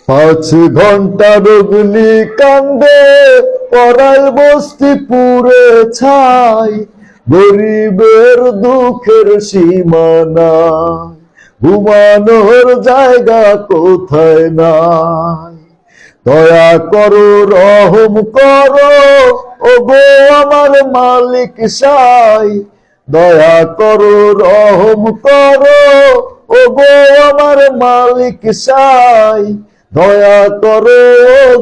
5 ঘন্টার অগ্নি কান্দে পরাল বস্তি পুরে ছাই, গরিবের দুঃখের সীমানা, ঘুমানোর জায়গা কোথায় নাই। দয়া করো, রহম করো, ওগো আমার মালিক সাই। দয়া করো, রহম করো, ওগো আমার মালিক সাই। দয়া করো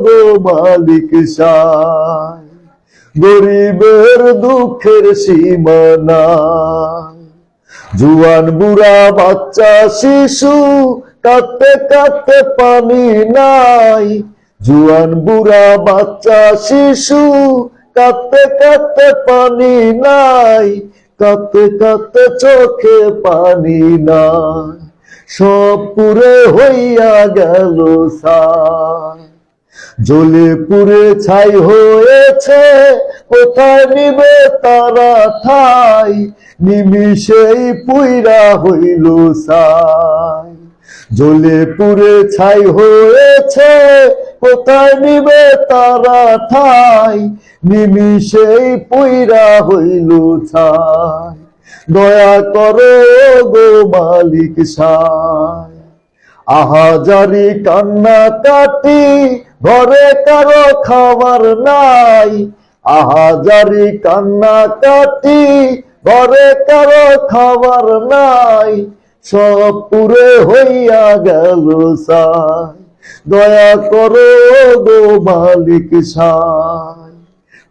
গো মালিক সাই। গরিবের দুঃখের সীমানা, জুয়ান বুড়া বাচ্চা শিশু কাঁদতে কাঁদতে পানি নাই। জুয়ান বুড়া বাচ্চা শিশু কাঁদতে কাঁদতে পানি নাই। কাঁদতে কাঁদতে চোখে পানি নাই। সব পুরে হইয়া গেল ছাই। জ্বলে পুড়ে ছাই হয়েছে, কোথায় নিবে তারা ঠাই। নিমিষেই পুইরা হইল ছাই। জ্বলে পুড়ে ছাই হয়েছে, কোথায় নিবে তারা ঠাই। নিমিষেই পুইরা হইল ছাই। দয়া করো গো মালিক সাই। আহাজারি কান্না কাটি, ঘরে কারো খাবার নাই। আহাজারি কান্না কাটি, ঘরে কারো খাবার নাই। সব পুরে হইয়া গেল ছাই। দয়া করো গো মালিক সাই।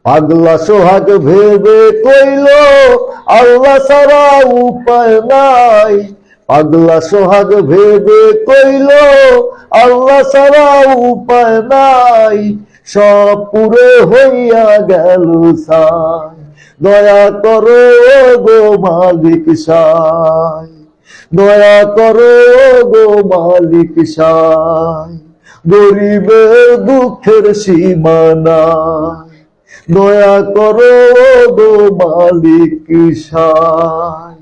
পাগলা সোহাগ ভেবে কইল আল্লাহ ছাড়া উপায় নাই। পাগলা সোহাগ ভেবে কইল আল্লাহ ছাড়া উপায় নাই। সব পুরে হইয়া গেল ছাই। দয়া করো গো মালিক সাই। দয়া করো গো মালিক সাই। গরিবের দুঃখের সীমানা, দয়া করো গো মালিক সাই।